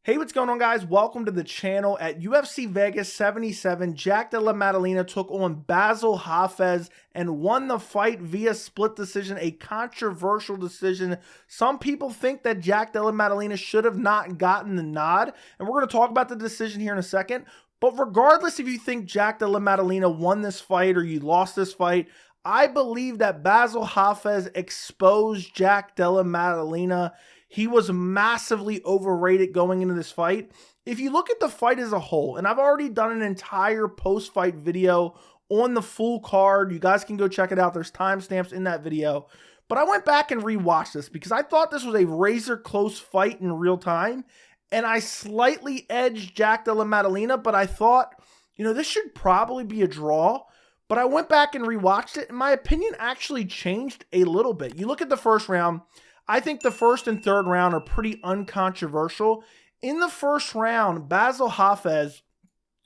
Hey, what's going on, guys? Welcome to the channel. At UFC Vegas 77, Della Maddalena took on Bassil Hafez and won the fight via split decision, a controversial decision. Some people think that Della Maddalena should have not gotten the nod, and we're going to talk about the decision here in a second. But regardless if you think Della Maddalena won this fight or you lost this fight, I believe that Bassil Hafez exposed Della Maddalena. He was massively overrated going into this fight. If you look at the fight as a whole, and I've already done an entire post-fight video on the full card. You guys can go check it out. There's timestamps in that video. But I went back and rewatched this because I thought this was a razor close fight in real time. And I slightly edged Della Maddalena, but I thought, this should probably be a draw. But I went back and rewatched it, and my opinion actually changed a little bit. You look at the first round. I think the first and third round are pretty uncontroversial. In the first round, Bassil Hafez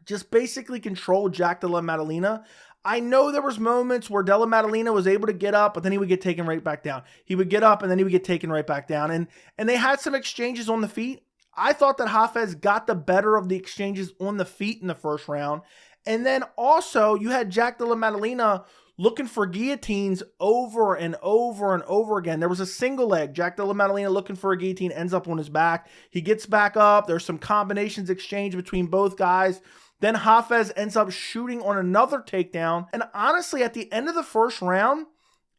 just basically controlled Della Maddalena. I know there was moments where Della Maddalena was able to get up, but then he would get taken right back down. He would get up, and then he would get taken right back down. And they had some exchanges on the feet. I thought that Hafez got the better of the exchanges on the feet in the first round. And then also, you had Della Maddalena looking for guillotines over and over and over again. There was a single leg. Della Maddalena looking for a guillotine, ends up on his back. He gets back up. There's some combinations exchanged between both guys. Then Hafez ends up shooting on another takedown. And honestly, at the end of the first round,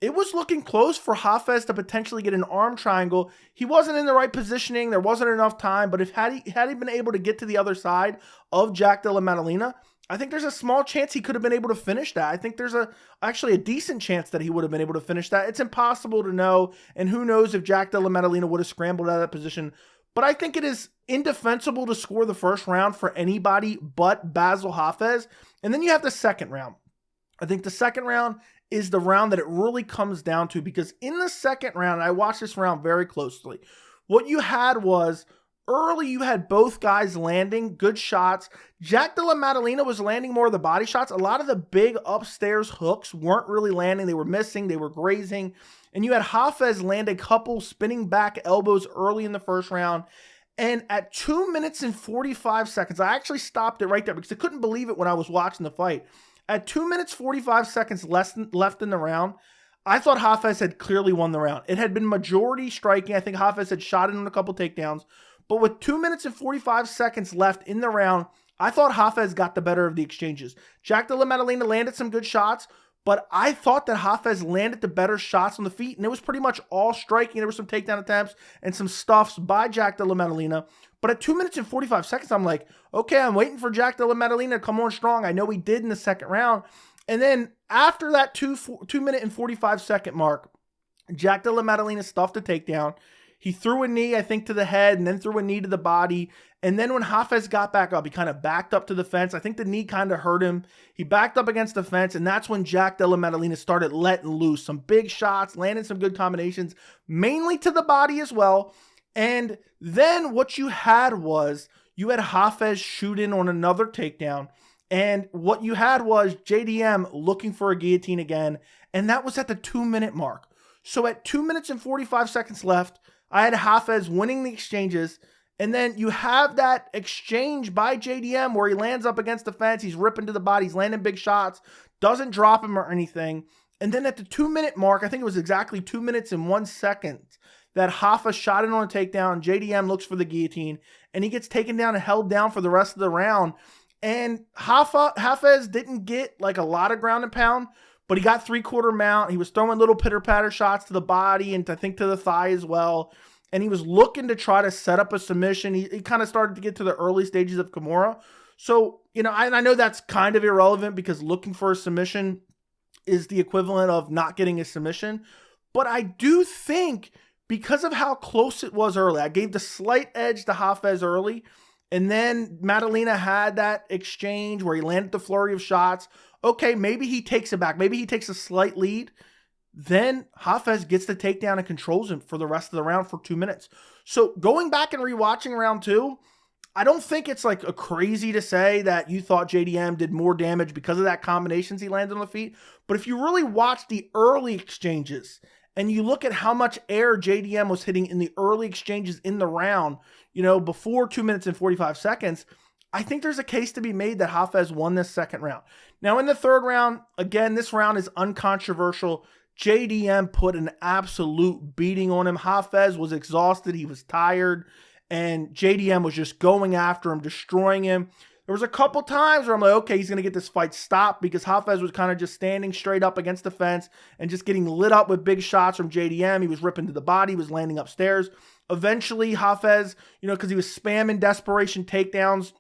it was looking close for Hafez to potentially get an arm triangle. He wasn't in the right positioning. There wasn't enough time. But had he been able to get to the other side of Della Maddalena, I think there's a small chance he could have been able to finish that. I think there's actually a decent chance that he would have been able to finish that. It's impossible to know, and who knows if Della Maddalena would have scrambled out of that position. But I think it is indefensible to score the first round for anybody but Bassil Hafez. And then you have the second round. I think the second round is the round that it really comes down to, because in the second round, I watched this round very closely. What you had was, early, you had both guys landing good shots. Della Maddalena was landing more of the body shots. A lot of the big upstairs hooks weren't really landing. They were missing. They were grazing. And you had Hafez land a couple spinning back elbows early in the first round. And at 2 minutes and 45 seconds, I actually stopped it right there because I couldn't believe it when I was watching the fight. At 2 minutes, 45 seconds left in the round, I thought Hafez had clearly won the round. It had been majority striking. I think Hafez had shot in on a couple takedowns. But with 2 minutes and 45 seconds left in the round, I thought Hafez got the better of the exchanges. Della Maddalena landed some good shots, but I thought that Hafez landed the better shots on the feet, and it was pretty much all striking. There were some takedown attempts and some stuffs by Della Maddalena. But at 2 minutes and 45 seconds, I'm like, okay, I'm waiting for Della Maddalena to come on strong. I know he did in the second round. And then after that 2 minute and 45 second mark, Della Maddalena stuffed a takedown. He threw a knee, I think, to the head, and then threw a knee to the body. And then when Hafez got back up, he kind of backed up to the fence. I think the knee kind of hurt him. He backed up against the fence, and that's when Della Maddalena started letting loose. Some big shots, landing some good combinations, mainly to the body as well. And then what you had was, you had Hafez shoot in on another takedown. And what you had was JDM looking for a guillotine again. And that was at the 2 minute mark. So at 2 minutes and 45 seconds left, I had Hafez winning the exchanges, and then you have that exchange by JDM where he lands up against the fence, he's ripping to the body, he's landing big shots, doesn't drop him or anything. And then at the 2 minute mark, I think it was exactly 2 minutes and 1 second, that Hafez shot in on a takedown. JDM looks for the guillotine, and he gets taken down and held down for the rest of the round. And Hafez didn't get like a lot of ground and pound, but he got 3/4 mount. He was throwing little pitter-patter shots to the body and I think to the thigh as well. And he was looking to try to set up a submission. He kind of started to get to the early stages of Kimura. So, I know that's kind of irrelevant because looking for a submission is the equivalent of not getting a submission. But I do think because of how close it was early, I gave the slight edge to Hafez early. And then Maddalena had that exchange where he landed the flurry of shots. Okay, maybe he takes it back. Maybe he takes a slight lead. Then Hafez gets the takedown and controls him for the rest of the round for 2 minutes. So going back and rewatching round two, I don't think it's like a crazy to say that you thought JDM did more damage because of that combinations he landed on the feet. But if you really watch the early exchanges and you look at how much air JDM was hitting in the early exchanges in the round, before 2 minutes and 45 seconds, I think there's a case to be made that Hafez won this second round. Now, in the third round, again, this round is uncontroversial. JDM put an absolute beating on him. Hafez was exhausted. He was tired. And JDM was just going after him, destroying him. There was a couple times where I'm like, okay, he's going to get this fight stopped, because Hafez was kind of just standing straight up against the fence and just getting lit up with big shots from JDM. He was ripping to the body. He was landing upstairs. Eventually, Hafez, because he was spamming desperation takedowns,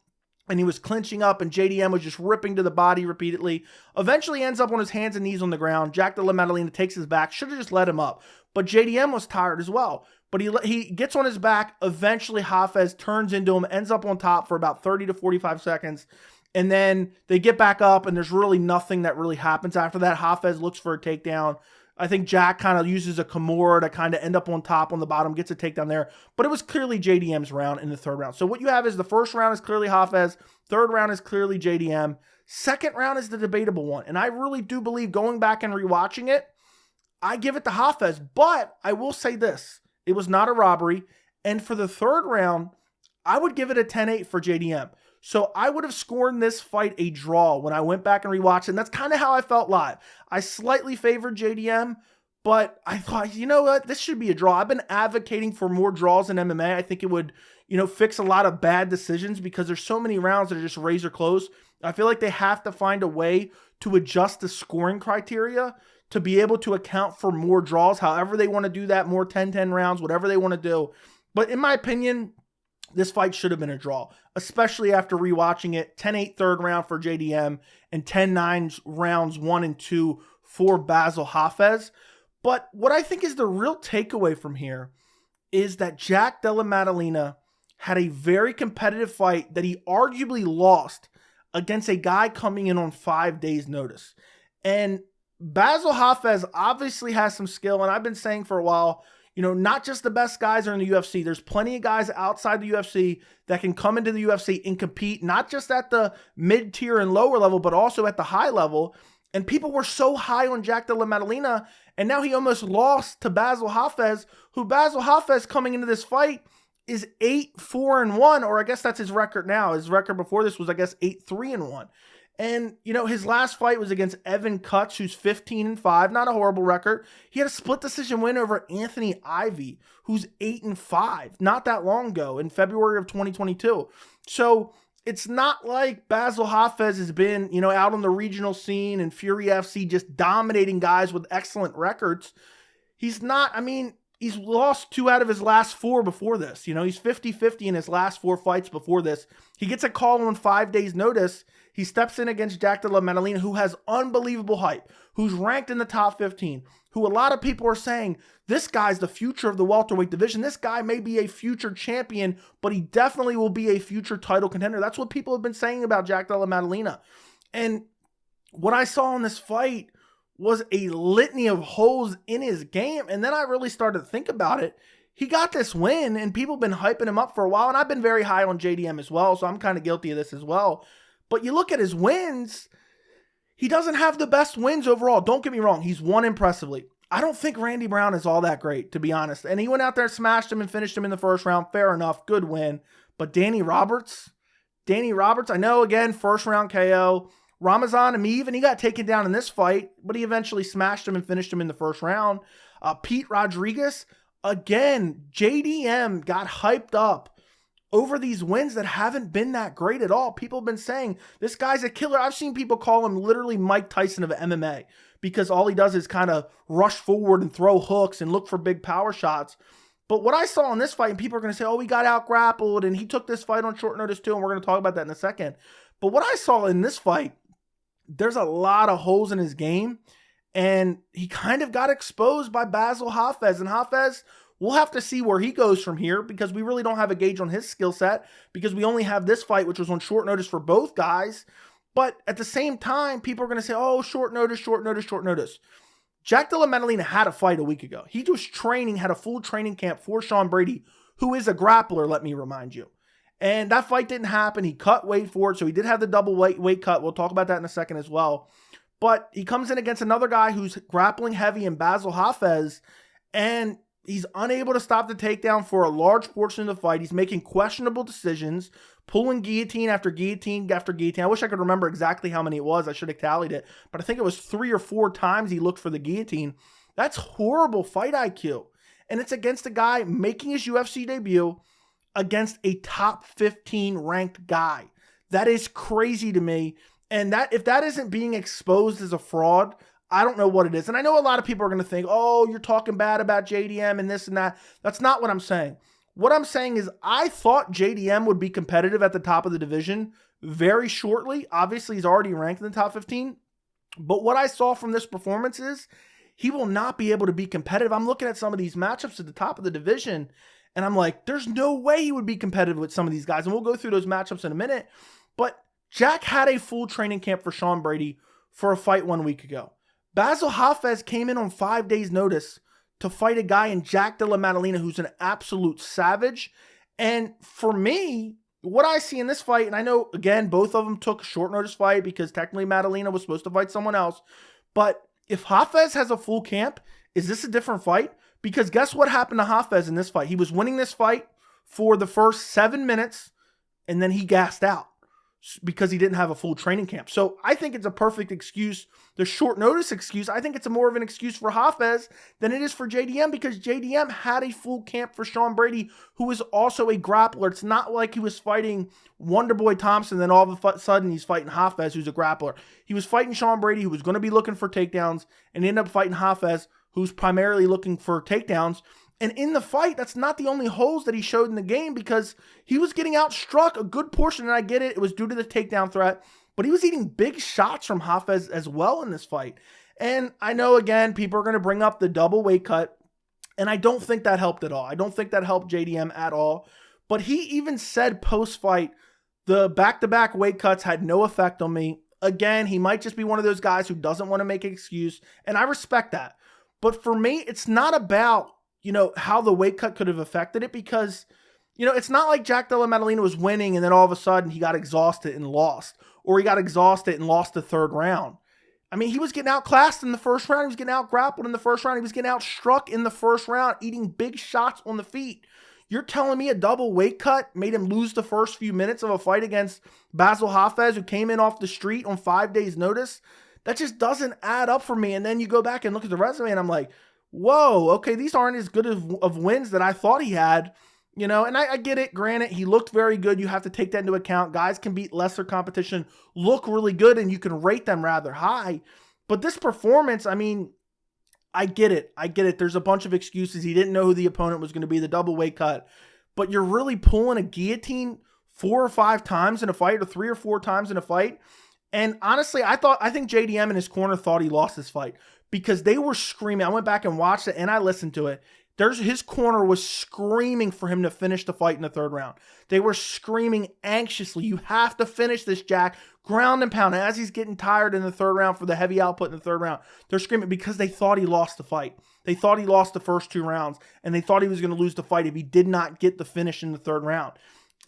and he was clinching up, and JDM was just ripping to the body repeatedly. Eventually ends up on his hands and knees on the ground. Jack Della Maddalena takes his back. Should have just let him up. But JDM was tired as well. But he gets on his back. Eventually, Hafez turns into him, ends up on top for about 30 to 45 seconds. And then they get back up, and there's really nothing that really happens after that. Hafez looks for a takedown. I think Jack kind of uses a Kimura to kind of end up on top on the bottom, gets a takedown there. But it was clearly JDM's round in the third round. So what you have is the first round is clearly Hafez. Third round is clearly JDM. Second round is the debatable one. And I really do believe, going back and rewatching it, I give it to Hafez. But I will say this. It was not a robbery. And for the third round, I would give it a 10-8 for JDM. So I would have scored this fight a draw when I went back and rewatched it. And that's kind of how I felt live. I slightly favored JDM, but I thought, you know what? This should be a draw. I've been advocating for more draws in MMA. I think it would, fix a lot of bad decisions, because there's so many rounds that are just razor close. I feel like they have to find a way to adjust the scoring criteria to be able to account for more draws, however they want to do that, more 10-10 rounds, whatever they want to do. But in my opinion, this fight should have been a draw, especially after rewatching it. 10-8 third round for JDM and 10-9 rounds 1 and 2 for Bassil Hafez. But what I think is the real takeaway from here is that Jack Della Maddalena had a very competitive fight that he arguably lost against a guy coming in on 5 days' notice. And Bassil Hafez obviously has some skill, and I've been saying for a while, not just the best guys are in the UFC. There's plenty of guys outside the UFC that can come into the UFC and compete, not just at the mid-tier and lower level, but also at the high level. And people were so high on Jack Della Maddalena, and now he almost lost to Bassil Hafez, who Bassil Hafez coming into this fight is 8-4-1, or I guess that's his record now. His record before this was, I guess, 8-3-1. And, his last fight was against Evan Cutts, who's 15-5, not a horrible record. He had a split decision win over Anthony Ivy, who's 8-5, not that long ago, in February of 2022. So it's not like Bassil Hafez has been, out on the regional scene and Fury FC just dominating guys with excellent records. He's not, he's lost 2 out of his last 4 before this. He's 50-50 in his last 4 fights before this. He gets a call on 5 days' notice. He steps in against Jack Della Maddalena, who has unbelievable hype, who's ranked in the top 15, who a lot of people are saying, this guy's the future of the welterweight division. This guy may be a future champion, but he definitely will be a future title contender. That's what people have been saying about Jack Della Maddalena. And what I saw in this fight was a litany of holes in his game. And then I really started to think about it. He got this win, and people have been hyping him up for a while. And I've been very high on JDM as well, so I'm kind of guilty of this as well. But you look at his wins, he doesn't have the best wins overall. Don't get me wrong. He's won impressively. I don't think Randy Brown is all that great, to be honest. And he went out there and smashed him and finished him in the first round. Fair enough. Good win. But Danny Roberts, I know, again, first round KO. Ramazan Ameev, and he got taken down in this fight, but he eventually smashed him and finished him in the first round. Pete Rodriguez, again, JDM got hyped up over these wins that haven't been that great at all. People have been saying, this guy's a killer. I've seen people call him literally Mike Tyson of MMA, because all he does is kind of rush forward and throw hooks and look for big power shots. But what I saw in this fight, and people are going to say, oh, he got out-grappled, and he took this fight on short notice too, and we're going to talk about that in a second. But what I saw in this fight, there's a lot of holes in his game, and he kind of got exposed by Bassil Hafez. And Hafez, we'll have to see where he goes from here, because we really don't have a gauge on his skill set, because we only have this fight, which was on short notice for both guys. But at the same time, people are going to say, oh, short notice, short notice, short notice. Jack Della Maddalena had a fight a week ago. He was training, had a full training camp for Sean Brady, who is a grappler, let me remind you. And that fight didn't happen. He cut weight for it, so he did have the double weight cut. We'll talk about that in a second as well. But he comes in against another guy who's grappling heavy in Bassil Hafez, and he's unable to stop the takedown for a large portion of the fight. He's making questionable decisions, pulling guillotine after guillotine after guillotine. I wish I could remember exactly how many it was. I should have tallied it, but I think it was 3 or 4 times he looked for the guillotine. That's horrible fight IQ. And it's against a guy making his UFC debut against a top 15 ranked guy. That is crazy to me. And that if that isn't being exposed as a fraud, I don't know what it is. And I know a lot of people are going to think, oh, you're talking bad about JDM and this and that. That's not what I'm saying. What I'm saying is I thought JDM would be competitive at the top of the division very shortly. Obviously, he's already ranked in the top 15. But what I saw from this performance is he will not be able to be competitive. I'm looking at some of these matchups at the top of the division, and I'm like, there's no way he would be competitive with some of these guys. And we'll go through those matchups in a minute. But Jack had a full training camp for Sean Brady for a fight 1 week ago. Bassil Hafez came in on 5 days' notice to fight a guy in Jack Della Maddalena who's an absolute savage. And for me, what I see in this fight, and I know, again, both of them took a short notice fight because technically Maddalena was supposed to fight someone else. But if Hafez has a full camp, is this a different fight? Because guess what happened to Hafez in this fight? He was winning this fight for the first 7 minutes, and then he gassed out because he didn't have a full training camp. So I think it's a perfect excuse. The short notice excuse, I think it's more of an excuse for Hafez than it is for JDM, because JDM had a full camp for Sean Brady, who is also a grappler. It's not like he was fighting Wonderboy Thompson, then all of a sudden he's fighting Hafez, who's a grappler. He was fighting Sean Brady, who was going to be looking for takedowns, and ended up fighting Hafez, who's primarily looking for takedowns. And in the fight, that's not the only holes that he showed in the game, because he was getting outstruck a good portion, and I get it. It was due to the takedown threat, but he was eating big shots from Hafez as well in this fight. And I know, again, people are going to bring up the double weight cut, and I don't think that helped at all. I don't think that helped JDM at all. But he even said post-fight, the back-to-back weight cuts had no effect on me. Again, he might just be one of those guys who doesn't want to make an excuse, and I respect that. But for me, it's not about, how the weight cut could have affected it, because, it's not like Jack Della Maddalena was winning and then all of a sudden he got exhausted and lost, or he got exhausted and lost the third round. I mean, he was getting outclassed in the first round. He was getting outgrappled in the first round. He was getting outstruck in the first round, eating big shots on the feet. You're telling me a double weight cut made him lose the first few minutes of a fight against Bassil Hafez, who came in off the street on 5 days' notice? That just doesn't add up for me. And then you go back and look at the resume, and I'm like, whoa, okay, these aren't as good of wins that I thought he had, and I get it. Granted, he looked very good. You have to take that into account. Guys can beat lesser competition, look really good, and you can rate them rather high. But this performance, I mean, I get it. There's a bunch of excuses. He didn't know who the opponent was going to be, the double weight cut. But you're really pulling a guillotine 4 or 5 times in a fight, or 3 or 4 times in a fight. And honestly, I think JDM in his corner thought he lost this fight, because they were screaming. I went back and watched it, and I listened to it. His corner was screaming for him to finish the fight in the third round. They were screaming anxiously, you have to finish this, Jack. Ground and pound. And as he's getting tired in the third round for the heavy output in the third round, they're screaming because they thought he lost the fight. They thought he lost the first 2 rounds, and they thought he was going to lose the fight if he did not get the finish in the third round.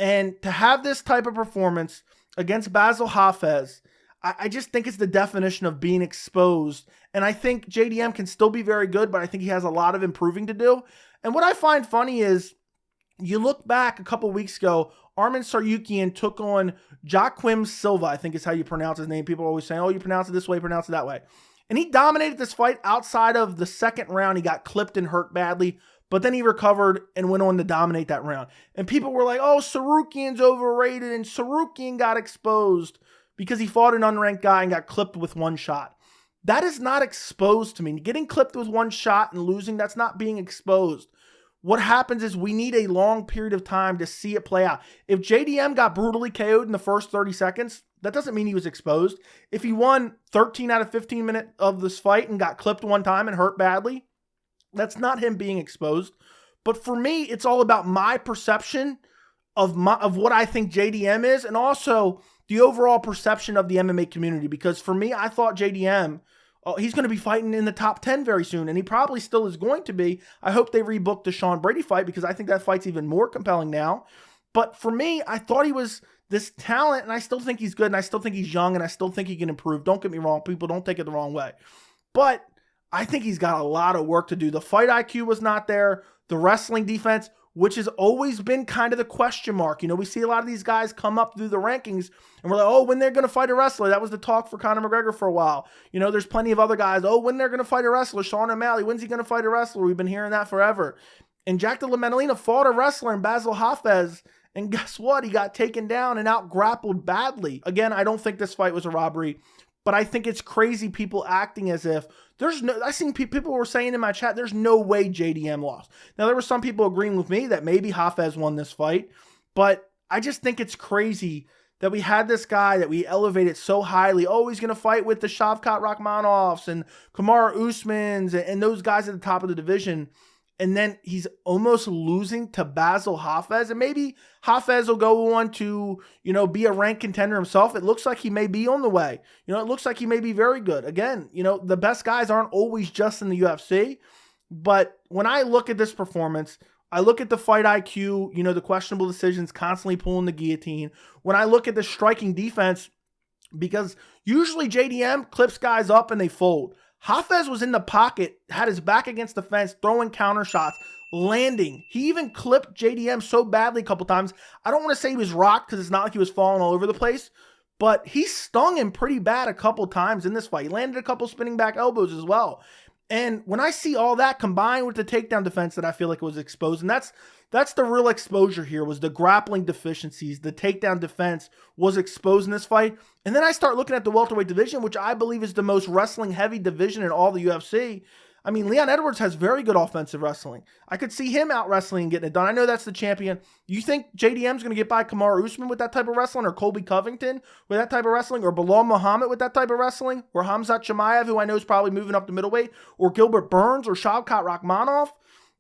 And to have this type of performance against Bassil Hafez, I just think it's the definition of being exposed. And I think JDM can still be very good, but I think he has a lot of improving to do. And what I find funny is, you look back a couple weeks ago, Arman Tsarukyan took on Joaquim Silva, I think is how you pronounce his name. People are always saying, oh, you pronounce it this way, pronounce it that way. And he dominated this fight outside of the second round. He got clipped and hurt badly, but then he recovered and went on to dominate that round. And people were like, oh, Tsarukyan's overrated, and Tsarukyan got exposed because he fought an unranked guy and got clipped with 1 shot. That is not exposed to me. Getting clipped with 1 shot and losing, that's not being exposed. What happens is we need a long period of time to see it play out. If JDM got brutally KO'd in the first 30 seconds, that doesn't mean he was exposed. If he won 13 out of 15 minutes of this fight and got clipped 1 time and hurt badly, that's not him being exposed. But for me, it's all about my perception of what I think JDM is, and also the overall perception of the MMA community. Because for me, I thought JDM, he's going to be fighting in the top 10 very soon, and he probably still is going to be. I hope they rebook the Sean Brady fight, because I think that fight's even more compelling now. But for me, I thought he was this talent, and I still think he's good, and I still think he's young, and I still think he can improve. Don't get me wrong. People don't take it the wrong way. But I think he's got a lot of work to do. The fight IQ was not there. The wrestling defense, which has always been kind of the question mark. You know, we see a lot of these guys come up through the rankings and we're like, oh, when they're going to fight a wrestler. That was the talk for Conor McGregor for a while. You know, there's plenty of other guys. Oh, when they're going to fight a wrestler. Sean O'Malley, when's he going to fight a wrestler? We've been hearing that forever. And Jack Della Maddalena fought a wrestler in Bassil Hafez. And guess what? He got taken down and out-grappled badly. Again, I don't think this fight was a robbery. But I think it's crazy people acting as if there's no, I seen people were saying in my chat, there's no way JDM lost. Now, there were some people agreeing with me that maybe Hafez won this fight, but I just think it's crazy that we had this guy that we elevated so highly. Oh, he's going to fight with the Shavkat Rakhmonovs and Kamaru Usmans and those guys at the top of the division. And then he's almost losing to Bassil Hafez. And maybe Hafez will go on to, you know, be a ranked contender himself. It looks like he may be on the way. You know, it looks like he may be very good. Again, you know, the best guys aren't always just in the UFC. But when I look at this performance, I look at the fight IQ, you know, the questionable decisions, constantly pulling the guillotine. When I look at the striking defense, because usually JDM clips guys up and they fold. Hafez was in the pocket, had his back against the fence, throwing counter shots, landing. He even clipped JDM so badly a couple times. I don't want to say he was rocked because it's not like he was falling all over the place, but he stung him pretty bad a couple times in this fight. He landed a couple spinning back elbows as well. And when I see all that combined with the takedown defense that I feel like it was exposed, and that's the real exposure here, was the grappling deficiencies. The takedown defense was exposed in this fight. And then I start looking at the welterweight division, which I believe is the most wrestling-heavy division in all the UFC. I mean, Leon Edwards has very good offensive wrestling. I could see him out wrestling and getting it done. I know that's the champion. You think JDM's going to get by Kamaru Usman with that type of wrestling, or Colby Covington with that type of wrestling, or Bilal Muhammad with that type of wrestling, or Khamzat Chimaev, who I know is probably moving up to middleweight, or Gilbert Burns, or Shavkat Rakhmonov?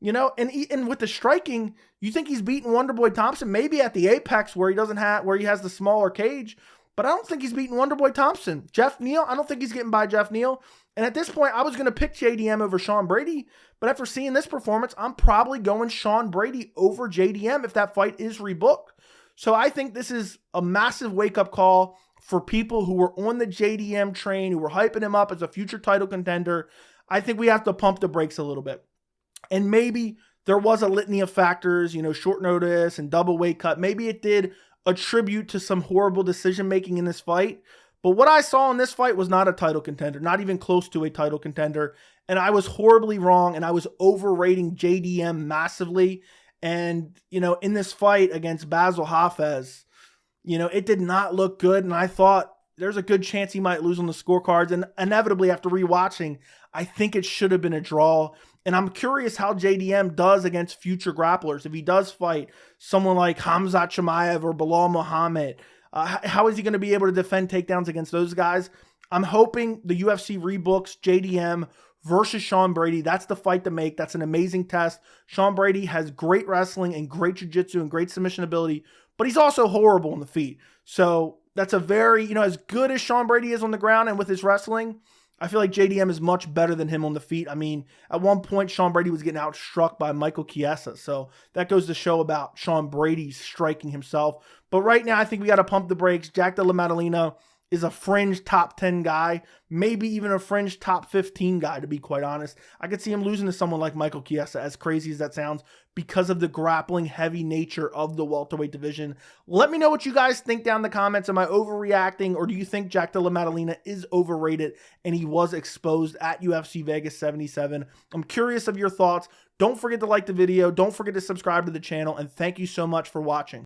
You know, and with the striking, you think he's beating Wonderboy Thompson, maybe at the apex where he has the smaller cage, but I don't think he's beating Wonderboy Thompson. Jeff Neal, I don't think he's getting by Jeff Neal. And at this point, I was going to pick JDM over Sean Brady, but after seeing this performance, I'm probably going Sean Brady over JDM if that fight is rebooked. So I think this is a massive wake-up call for people who were on the JDM train, who were hyping him up as a future title contender. I think we have to pump the brakes a little bit. And maybe there was a litany of factors, you know, short notice and double weight cut. Maybe it did attribute to some horrible decision-making in this fight. But what I saw in this fight was not a title contender, not even close to a title contender. And I was horribly wrong, and I was overrating JDM massively. And, you know, in this fight against Bassil Hafez, you know, it did not look good. And I thought there's a good chance he might lose on the scorecards. And inevitably, after rewatching, I think it should have been a draw. And I'm curious how JDM does against future grapplers. If he does fight someone like Khamzat Chimaev or Bilal Muhammad, how is he going to be able to defend takedowns against those guys? I'm hoping the UFC rebooks JDM versus Sean Brady. That's the fight to make. That's an amazing test. Sean Brady has great wrestling and great jiu-jitsu and great submission ability, but he's also horrible on the feet. So that's a very, you know, as good as Sean Brady is on the ground and with his wrestling, I feel like JDM is much better than him on the feet. I mean, at one point, Sean Brady was getting outstruck by Michael Chiesa. So that goes to show about Sean Brady striking himself. But right now, I think we got to pump the brakes. Jack Della Maddalena is a fringe top 10 guy, maybe even a fringe top 15 guy, to be quite honest. I could see him losing to someone like Michael Chiesa, as crazy as that sounds, because of the grappling heavy nature of the welterweight division. Let me know what you guys think down in the comments. Am I overreacting, or do you think Jack Della Maddalena is overrated and he was exposed at UFC Vegas 77? I'm curious of your thoughts. Don't forget to like the video. Don't forget to subscribe to the channel, and thank you so much for watching.